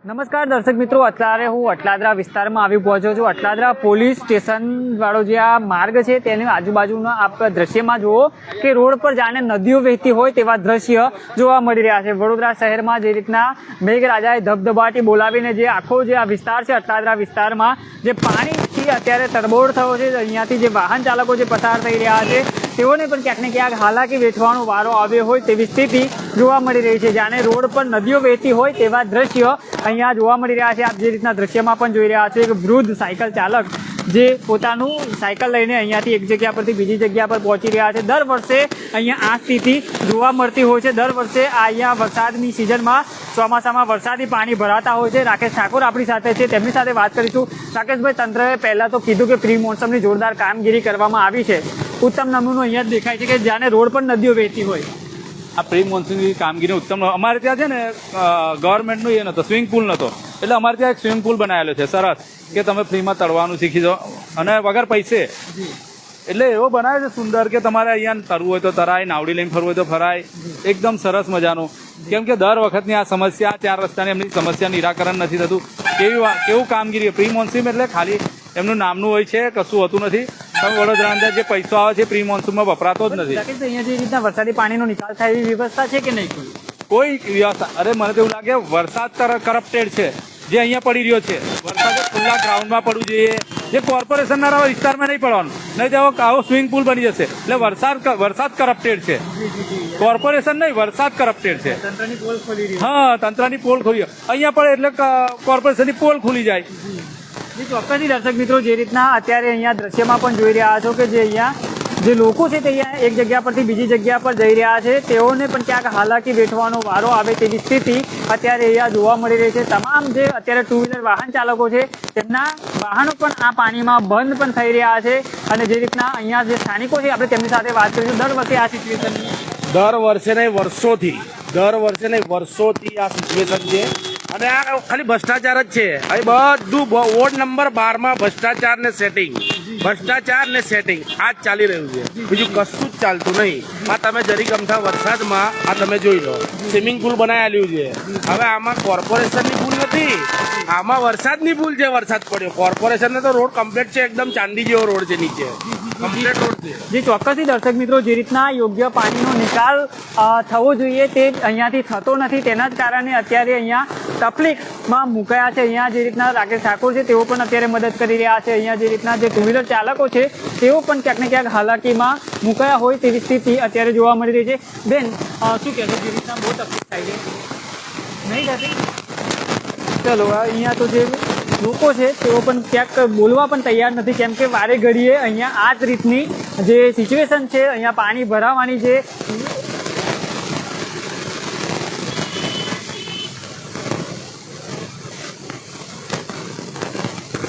નમસ્કાર દર્શક મિત્રો, અત્યારે હું અટલાદરા વિસ્તારમાં આવી પહોંચ્યો છું. અટલાદરા પોલીસ સ્ટેશન વાળો જે આ માર્ગ છે તેની આજુબાજુના આપ દ્રશ્યમાં જુઓ કે રોડ પર જાણે નદીઓ વહેતી હોય તેવા દ્રશ્ય જોવા મળી રહ્યા છે. વડોદરા શહેરમાં જે રીતના મેઘરાજાએ ધબધબાટી બોલાવીને જે આખો જે આ વિસ્તાર છે અટલાદરા વિસ્તારમાં જે પાણીથી અત્યારે તરબોળ થયો છે, અહીંયાથી જે વાહન ચાલકો જે પસાર થઈ રહ્યા છે તેઓને પણ ક્યાંક ને ક્યાંક હાલાકી વેઠવાનો વારો આવ્યો હોય તેવી સ્થિતિ જોવા મળી રહી છે. જાણે રોડ પર નદીઓ વહેતી હોય તેવા દ્રશ્ય અહીંયા જોવા મળી રહ્યા છે. આપ જે રીતના દ્રશ્યમાં પણ જોઈ રહ્યા છો, એક વૃદ્ધ સાયકલ ચાલક જે પોતાનું સાયકલ લઈને અહીંયાથી એક જગ્યા પરથી બીજી જગ્યા પર પહોંચી રહ્યા છે. દર વર્ષે અહીંયા આ સ્થિતિ જોવા મળતી હોય છે. દર વર્ષે આ અહીંયા વરસાદની સિઝનમાં ચોમાસામાં વરસાદી પાણી ભરાતા હોય છે. રાકેશ ઠાકોર આપણી સાથે છે, તેમની સાથે વાત કરીશું. રાકેશભાઈ, તંત્રએ પહેલા તો કીધું કે પ્રી મોન્સૂનની જોરદાર કામગીરી કરવામાં આવી છે. ઉત્તમ નમૂનો અહીંયા જ દેખાય છે કે જાણે રોડ પર નદીઓ વહેતી હોય. આ પ્રી મોન્સૂનની કામગીરી ઉત્તમ. અમારે ત્યાં છે ને ગવર્મેન્ટનું એ નહોતો, સ્વિમિંગ પુલ નહોતો, એટલે અમારે ત્યાં એક સ્વિમિંગ પુલ બનાવેલો છે સરસ, કે તમે ફ્રીમાં તળવાનું શીખી જાઓ અને વગર પૈસે. એટલે એવો બનાવે છે સુંદર કે તમારે અહીંયા તરવું હોય તો તરાય, નાવડી લઈને ફરવું હોય તો ફરાય. એકદમ સરસ મજાનું. કેમ કે દર વખતની આ સમસ્યા, 4 રસ્તાની એમની સમસ્યા નિરાકરણ નથી થતું. કેવું કામગીરી. પ્રી મોન્સૂન એટલે ખાલી એમનું નામનું હોય છે, કશું હોતું નથી. વડોદરા અંદર જે પૈસો આવે છે પ્રી મોન્સૂનમાં વપરાતો જ નથી. અહીંયા જે રીતના વરસાદી પાણીનો નિકાલ થાય એવી વ્યવસ્થા છે કે નહીં? કોઈ વ્યવસ્થા. અરે મને તો એવું લાગે વરસાદ કરપ્ટેડ છે જે અહીંયા પડી રહ્યો છે. વરસાદ ખુલ્લા ગ્રાઉન્ડમાં પડવું જોઈએ, જે કોર્પોરેશનના વિસ્તારમાં નહીં પડવાનું, નહીં તો આવો સ્વિમિંગ પુલ બની જશે. એટલે વરસાદ કરપ્ટેડ છે. કોર્પોરેશન નહીં, વરસાદ કરપ્ટેડ છે. હા, તંત્રની પોલ ખોલી અહીંયા પડે એટલે કોર્પોરેશનની પોલ ખુલી જાય. ચોક્કસથી દર્શક મિત્રો, જે રીતના અત્યારે અહીંયા દ્રશ્યમાં પણ જોઈ રહ્યા છો કે જે અહીંયા જે લોકો છે તે અહીંયા એક જગ્યા પરથી બીજી જગ્યા પર જઈ રહ્યા છે, તેઓને પણ ક્યાંક હાલાકી વેઠવાનો વારો આવે તેવી સ્થિતિ અત્યારે અહીંયા જોવા મળી રહી છે. તમામ જે અત્યારે ટુ વ્હીલર વાહન ચાલકો છે તેમના વાહનો પણ આ પાણીમાં બંધ પણ થઈ રહ્યા છે. અને જે રીતના અહીંયા જે સ્થાનિકો છે આપણે તેમની સાથે વાત કરીશું. દર વર્ષે આ સિચ્યુએશન વર્ષોથી આ સિચ્યુએશન છે. અને આ ખાલી ભ્રષ્ટાચાર જ છે. અહીં બધું વોર્ડ નંબર 12માં ભ્રષ્ટાચાર ને સેટિંગ આ જ ચાલી રહ્યું છે. બીજું કશું જ ચાલતું નહીં. આ તમે જરી ગમતા વરસાદમાં આ તમે જોઈ લો, સ્વિમિંગ પુલ બનાવેલું છે. હવે આમાં કોર્પોરેશનની ભૂલ નથી, આમાં વરસાદની ભૂલ છે. વરસાદ પડ્યો, કોર્પોરેશનને તો રોડ કમ્પ્લીટ છે, એકદમ ચાંદી જેવો રોડ છે, નીચે કમ્પ્લીટ રોડ છે. જે ચોક્કસથી દર્શક મિત્રો, જે રીતના યોગ્ય પાણીનો નિકાલ થવો જોઈએ તે અહીંયાથી થતો નથી. તેના જ કારણે અત્યારે અહીંયા તકલીફમાં મુકાયા છે. અહીંયા જે રીતના રાકેશ ઠાકોર છે તેઓ પણ અત્યારે મદદ કરી રહ્યા છે. અહીંયા જે રીતના જે ટુ વ્હીલર ચાલકો છે તેઓ પણ ક્યાંક ને ક્યાંક હાલાકીમાં મુકાયા હોય તેવી સ્થિતિ અત્યારે જોવા મળી રહી છે. બેન, શું કહેશો? જે રીતના બહુ તકલીફ થાય છે, નહીં થતી? ચલો, અહીંયા તો જે લોકો છે તેઓ પણ ક્યાંક બોલવા પણ તૈયાર નથી, કેમ કે વારે ઘડીએ અહીંયા આ જ રીતની જે સિચ્યુએશન છે, અહીંયા પાણી ભરાવાની જે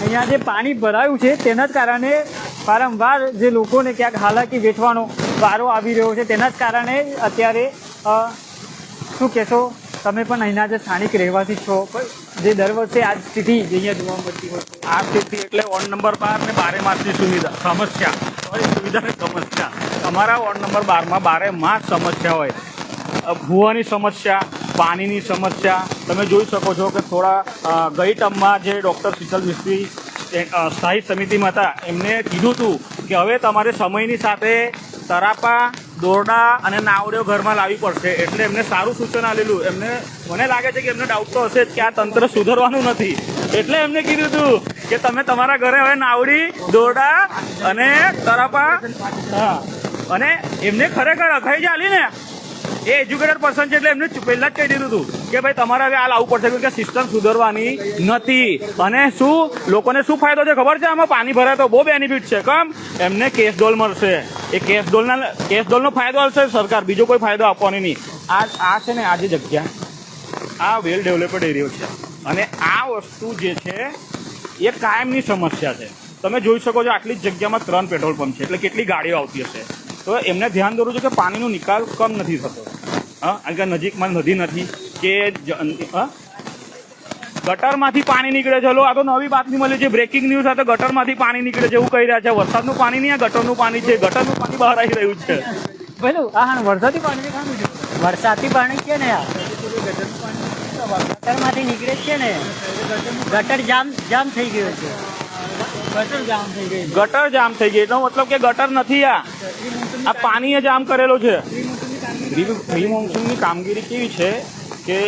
અહીંયા જે પાણી ભરાયું છે તેના જ કારણે વારંવાર જે લોકોને ક્યાંક હાલાકી વેઠવાનો વારો આવી રહ્યો છે. તેના જ કારણે અત્યારે શું કહેશો? તમે પણ અહીંના જે સ્થાનિક રહેવાસી છો, જે દર વર્ષે આ સ્થિતિ અહીંયા જોવા મળતી હોય. આ સ્થિતિ એટલે વોર્ડ નંબર 12 ને 12 માસની સમસ્યા. અમારા વોર્ડ નંબર 12માં 12 માસ સમસ્યા હોય. ભૂવાની સમસ્યા, પાણીની સમસ્યા. તમે જોઈ શકો છો કે થોડા ગઈ ટર્મમાં જે ડૉક્ટર શીતલ મિસ્ત્રી સ્થાયી સમિતિમાં હતા, એમને કીધું હતું કે હવે તમારે સમયની સાથે તરાપા, દોરડા અને નાવડીઓ ઘરમાં લાવવી પડશે. એટલે એમને સારું સૂચન આપેલું. મને લાગે છે કે એમને ડાઉટ તો હશે જ કે આ તંત્ર સુધરવાનું નથી. એટલે એમને કીધું હતું કે તમે તમારા ઘરે હવે નાવડી, દોરડા અને તરાપા. હા, અને એમને ખરેખર અખાઈ ચાલી ને એ એજ્યુકેટેડ પર્સન છે, એટલે એમને પહેલાં જ કહી દીધું હતું કે ભાઈ તમારે હવે આ લાવવું પડશે, કે સિસ્ટમ સુધરવાની નથી. અને શું લોકોને શું ફાયદો છે ખબર છે? આમાં પાણી ભરાય તો બહુ બેનિફિટ છે. કેમ? એમને કેશ ડોલ મળશે. એ કેશ ડોલનો ફાયદો હશે સરકાર, બીજો કોઈ ફાયદો આપવાનો નહીં. આ છે ને, આ જે જગ્યા, આ વેલ ડેવલપડ એરિયો છે, અને આ વસ્તુ જે છે એ કાયમની સમસ્યા છે. તમે જોઈ શકો છો આટલી જ જગ્યામાં 3 પેટ્રોલ પંપ છે, એટલે કેટલી ગાડીઓ આવતી હશે. તો એમને ધ્યાન દોરું છું કે પાણીનો નિકાલ કમ નથી થતો. કારણ કે નજીકમાં નદી નથી કે ગટરમાંથી પાણી નીકળે છે. આ તો નવી બાતમી મળી છે, બ્રેકિંગ ન્યૂઝ સાથે ગટરમાંથી પાણી નીકળે છે એવું કહી રહ્યા છે. વરસાદનું પાણી નહીં, આ ગટરનું પાણી છે. ગટરનું પાણી બહાર આવી રહ્યું છે. વરસાદી પાણી છે ને યાર, ગટરમાંથી નીકળે જ છે ને, ગટર જામ થઈ ગયો છે. ગટર જામ થઈ ગઈ. ગટર જામ થઈ ગઈ, એનો મતલબ કે ગટર નથી, આ પાણીએ જામ કરેલો છે. પ્રી મોન્સૂનની કામગીરી કેવી છે કે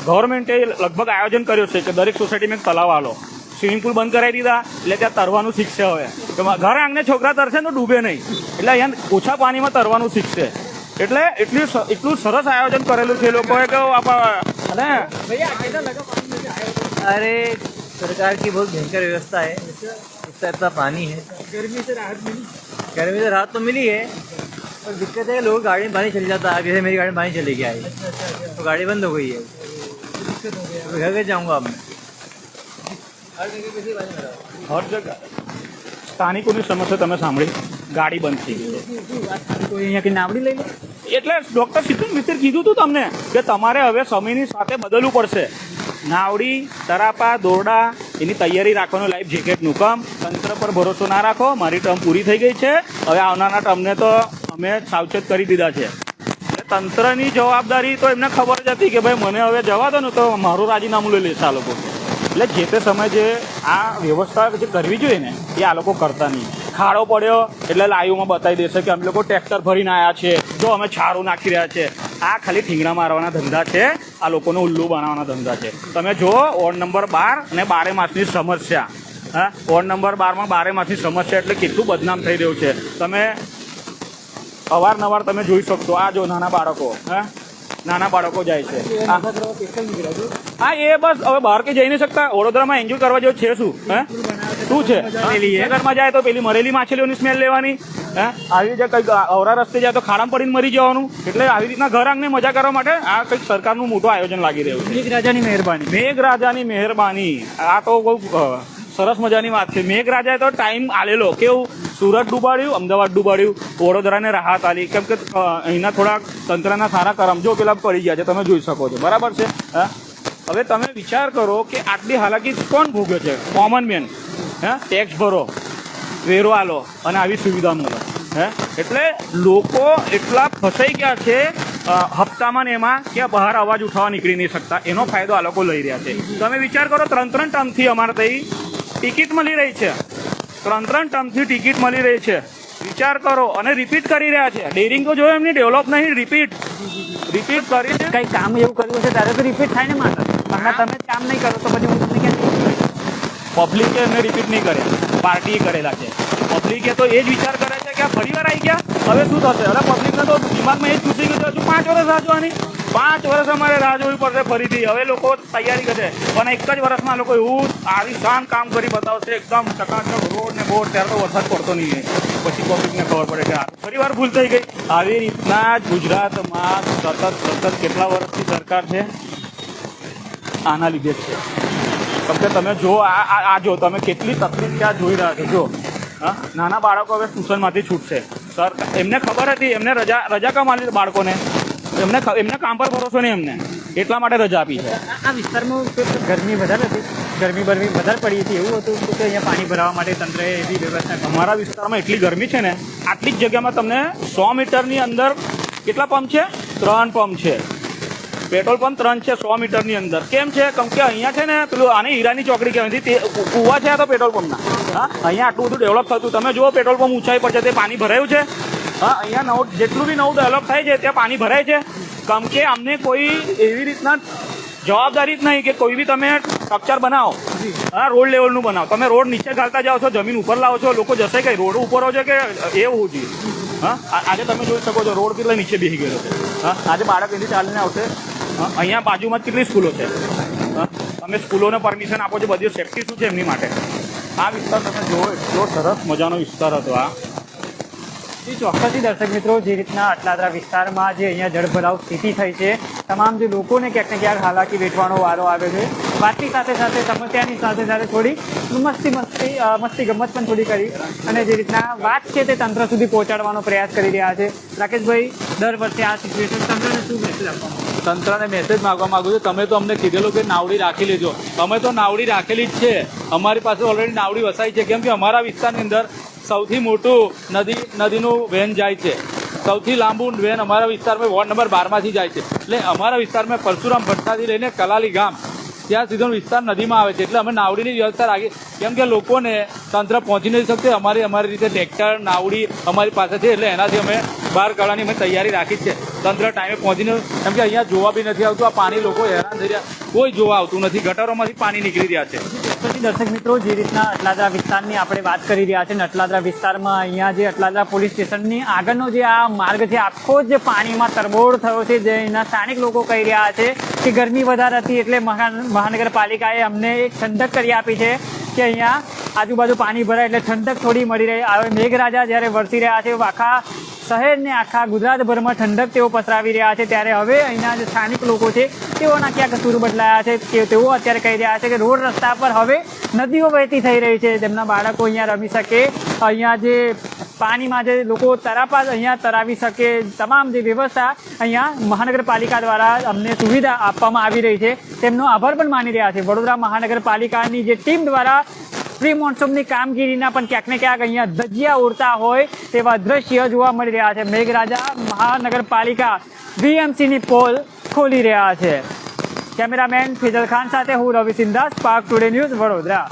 ગવર્મેન્ટે લગભગ આયોજન કર્યું છે કે દરેક સોસાયટીમાં એક તલાવ આલો, સ્વિમિંગ પુલ બંધ કરાવી દીધા એટલે ત્યાં તરવાનું શીખશે. હવે ઘર આંગણે છોકરા તરશે ને તો ડૂબે નહીં, એટલે અહીંયા ઓછા પાણીમાં તરવાનું શીખશે. એટલે એટલું સરસ આયોજન કરેલું છે લોકોએ કે અને अरे सरकार की बहुत भयंकर व्यवस्था है, इतना इतना पानी है. गर्मी से राहत मिली. गर्मी से राहत तो मिली है, पर दिक्कत है लोग गाड़ी में पानी चल जाता है. जैसे मेरी गाड़ी में पानी चली गया है तो गाड़ी बंद हो गई है, तो घर के जाऊँगा अब मैं. હર જગ્યા સ્થાનિકોની સમસ્યા તમે સાંભળી, ગાડી બંધ થઈ ગઈ છે. કોઈ અહીંયા કે નાવડી લઈ લે. એટલે ડૉક્ટર શીતલ મિત્ર કીધું હતું તમને કે તમારે હવે સમયની સાથે બદલવું પડશે. નાવડી, તરાપા, દોરડા એની તૈયારી રાખવાનું, લાઈફ જેકેટનું કામ. તંત્ર પર ભરોસો ના રાખો, મારી ટર્મ પૂરી થઈ ગઈ છે, હવે આવનારા ટર્મને તો અમે સાવચેત કરી દીધા છે. એટલે તંત્રની જવાબદારી તો એમને ખબર જ હતી કે ભાઈ મને હવે જવા દો ને તો મારું રાજીનામું લઈ લેશે આ લોકો. એટલે જે તે સમયે જે આ વ્યવસ્થા જે કરવી જોઈએ ને એ આ લોકો કરતા નહીં. ખાડો પડ્યો એટલે લાઈવમાં બતાવી દેશે કે અમે લોકો ટ્રેક્ટર ભરીને આવ્યા છે, જો અમે છારું નાખી રહ્યા છે. આ ખાલી ઠીંગણા મારવાના ધંધા છે, આ લોકોને ઉલ્લુ બનાવવાના ધંધા છે. તમે જુઓ વોર્ડ નંબર 12 અને 12 માસની સમસ્યા. હા, વોર્ડ નંબર 12માં 12 માસની સમસ્યા એટલે કેટલું બદનામ થઈ રહ્યું છે. તમે અવારનવાર તમે જોઈ શકશો. આ જો નાના બાળકો, હા નાના બાળકો જાય છે. હા, એ બસ હવે બહાર કે જઈ નહીં શકતા. વડોદરામાં એન્જોય કરવા જેવું છે શું? હે શું છે? નગરમાં જાય તો પેલી મરેલી માછલીઓની સ્મેલ લેવાની. હે આવી રીતે કંઈક અવરા રસ્તે જાય તો ખાડામાં પડીને મરી જવાનું. એટલે આવી રીતના ઘર આંગણે મજા કરવા માટે આ કંઈક સરકારનું મોટું આયોજન લાગી રહ્યું છે. મેઘરાજાની મહેરબાની. મેઘરાજાની મહેરબાની, આ તો બહુ સરસ મજાની વાત છે. મેઘરાજાએ તો ટાઈમ આલેલો, કેવું સુરત ડૂબાડ્યું, અમદાવાદ ડૂબાડ્યું, વડોદરાને રાહત આલી, કેમ કે અહીંના થોડાક તંત્રના સારા કરમ જો પેલા પડી ગયા છે, તમે જોઈ શકો છો. બરાબર છે. હા, હવે તમે વિચાર કરો કે આટલી હાલાકી કોણ ભોગવે છે? Common main. હે ટેક્સ ભરો, વેરો આલો અને આવી સુવિધા મળે. હે એટલે લોકો એટલા ફસાઈ ગયા છે હપ્તામાં ને એમાં કે બહાર અવાજ ઉઠાવવા નીકળી નહીં શકતા. એનો ફાયદો આ લોકો લઈ રહ્યા છે. તમે વિચાર કરો, 3 ટર્મથી અમારે ત્યાં ટિકિટ મળી રહી છે. 3 ટર્મથી ટિકિટ મળી રહી છે. વિચાર કરો, અને રિપીટ કરી રહ્યા છે. ડેરિંગ તો જોયો એમની, ડેવલપ નહીં, રિપીટ કરી છે. કઈ કામ એવું કર્યું છે ત્યારે તો રિપીટ થાય ને માત્ર. હમણાં તમે જ કામ નહીં કરો તો પછી હું તમને ક્યાં. પબ્લિકે એમને રિપીટ નહીં કરે, પાર્ટીએ કરેલા છે. પબ્લિકે તો એ જ વિચાર કરે છે કે આ ફરી વાર આવી ગયા, હવે શું થશે? હવે પબ્લિકને તો દિમાગમાં એ જ ઘૂસી ગયું હજુ 5 વર્ષ રાહ જોવાની. 5 વર્ષ અમારે રાહ જોવી પડશે ફરીથી. હવે લોકો તૈયારી કરશે, પણ એક જ વર્ષમાં લોકો એવું આલિશાન કામ કરી બતાવશે, એકદમ ચકાચક રોડ ને બોર્ડ. ત્યારે તો વરસાદ પડતો નહીં, પછી પબ્લિકને ખબર પડે કે આ ફરી વાર ભૂલ થઈ ગઈ. આવી રીતના જ ગુજરાતમાં સતત કેટલા વર્ષથી સરકાર છે, આના લીધે જ છે. કેમ કે તમે જો આ જો તમે કેટલી તકલીફ ત્યાં જોઈ રહ્યા છો. જો હા, નાના બાળકો હવે ટ્યુશનમાંથી છૂટશે. સર એમને ખબર હતી, એમને રજા કામ આલી બાળકોને, એમને કામ પર ભરોસો નહીં, એમને એટલા માટે રજા આપી છે. આ વિસ્તારમાં ગરમી વધારે હતી, ગરમી વધારે પડી હતી, એવું હતું કે અહીંયા પાણી ભરાવા માટે તંત્રએ એવી વ્યવસ્થા. અમારા વિસ્તારમાં એટલી ગરમી છે ને, આટલી જ જગ્યામાં તમને 100 મીટરની અંદર કેટલા પંપ છે? 3 પંપ છે. પેટ્રોલ પંપ 3 છે 100 મીટરની અંદર. કેમ છે? કેમ કે અહીંયા છે ને પેલું આને હીરાની ચોકડી કહેવાય, તે કૂવા છે આ તો પેટ્રોલ પંપના. હા, અહીંયા આટલું બધું ડેવલપ થતું. તમે જુઓ પેટ્રોલ પંપ ઊંચાઈ પર છે, તે પાણી ભરાયું છે. હા, અહીંયા જેટલું બી નવું ડેવલપ થાય છે ત્યાં પાણી ભરાય છે. કેમ કે અમને કોઈ એવી રીતના જવાબદારી જ નહીં કે કોઈ બી તમે સ્ટ્રક્ચર બનાવો, હા રોડ લેવલનું બનાવો. તમે રોડ નીચે ઘાલતા જાઓ છો, જમીન ઉપર લાવો છો, લોકો જશે કઈ? રોડ ઉપર હોય છે કે એ હોવું જોઈએ. હા, આજે તમે જોઈ શકો છો રોડ કેટલા નીચે બેસી ગયેલો છે. હા, આજે બાળક એથી ચાલીને આવશે. અહીંયા બાજુમાં જ કેટલી સ્કૂલો છે. તમે સ્કૂલોને પરમિશન આપો છો, બધી સેફ્ટી શું છે એમની માટે. આ વિસ્તાર તમે જુઓ, એટલો સરસ મજાનો વિસ્તાર હતો આ. ચોક્કસથી દર્શક મિત્રો, જે રીતના અટલાદરા વિસ્તારમાં જે અહીંયા જળભરાવ સ્થિતિ થઈ છે, તમામ જે લોકોને ક્યાંક ને ક્યાંક હાલાકી વેઠવાનો વારો આવ્યો છે. વાતની સાથે સાથે સમસ્યાની સાથે સાથે થોડી મસ્તી ગમત પણ થોડી કરી, અને જે રીતના વાત છે તે તંત્ર સુધી પહોંચાડવાનો પ્રયાસ કરી રહ્યા છે. રાકેશભાઈ, દર વર્ષે આ સિચ્યુએશન તંત્રને શું મેસેજ આપવાનો? તંત્રને મેસેજ માંગવા માંગુ છું, તમે તો અમને કીધેલું કે નાવડી રાખી લેજો. અમે તો નાવડી રાખેલી જ છે, અમારી પાસે ઓલરેડી નાવડી વસાઈ છે. કેમ કે અમારા વિસ્તારની અંદર સૌથી મોટું નદીનું વેન જાય છે. સૌથી લાંબુ વેન અમારા વિસ્તારમાં વોર્ડ નંબર 12માંથી જાય છે. એટલે અમારા વિસ્તારમાં પરશુરામ ભટ્ટાથી લઈને કલાલી ગામ ત્યાં સીધો વિસ્તાર નદીમાં આવે છે. એટલે અમે નાવડીની વ્યવસ્થા રાખી, કેમ કે લોકોને તંત્ર પહોંચી નથી શકતું. અમારી રીતે ટ્રેક્ટર નાવડી અમારી પાસે છે, એટલે એનાથી અમે બહાર કાઢવાની અમે તૈયારી રાખી જ છે. તંત્ર ટાઈમે પહોંચીને, કેમ કે અહીંયા જોવા બી નથી આવતું. આ પાણી લોકો હેરાન થઈ રહ્યા, કોઈ જોવા આવતું નથી. ગટરોમાંથી પાણી નીકળી રહ્યા છે. પછી દર્શક મિત્રો, જે રીતના અટલાદરા વિસ્તારની આપણે વાત કરી રહ્યા છે, અટલાદરા વિસ્તારમાં અહીંયા જે અટલાદરા પોલીસ સ્ટેશનની આગળનો જે આ માર્ગ છે આખો જ પાણીમાં તરબોળ થયો છે. જે અહીંના સ્થાનિક લોકો કહી રહ્યા છે કે ગરમી વધારે હતી એટલે મહાનગરપાલિકાએ અમને એક ઠંડક કરી આપી છે કે અહીંયા આજુબાજુ પાણી ભરાય એટલે ઠંડક થોડી મળી રહી. હવે મેઘરાજા જ્યારે વરસી રહ્યા છે, આખા શહેરને આખા ગુજરાતભરમાં ઠંડક તેઓ પસરાવી રહ્યા છે, ત્યારે હવે અહીંના જે સ્થાનિક લોકો છે તેઓના ક્યાંક સૂર બદલાયા છે કે તેઓ અત્યારે કહી રહ્યા છે કે રોડ રસ્તા પર હવે નદીઓ વહેતી થઈ રહી છે. તેમના બાળકો અહીંયા રમી શકે, અહીંયા જે પાણીમાં જે લોકો તરાપા અહીંયા તરાવી શકે, તમામ જે વ્યવસ્થા અહીંયા મહાનગરપાલિકા દ્વારા અમને સુવિધા આપવામાં આવી રહી છે, તેમનો આભાર પણ માની રહ્યા છે. વડોદરા મહાનગરપાલિકાની જે ટીમ દ્વારા પ્રી મોન્સૂનની કામગીરીના પણ ક્યાંક ને ક્યાંક અહીંયા ધજિયા ઉડતા હોય તેવા દ્રશ્ય જોવા મળી રહ્યા છે. મેઘરાજા મહાનગરપાલિકા VMCની પોલ ખોલી રહ્યા છે. કેમેરામેન ફિજલ ખાન સાથે હું Ravi Sindha, Spark Today News, Vadodara.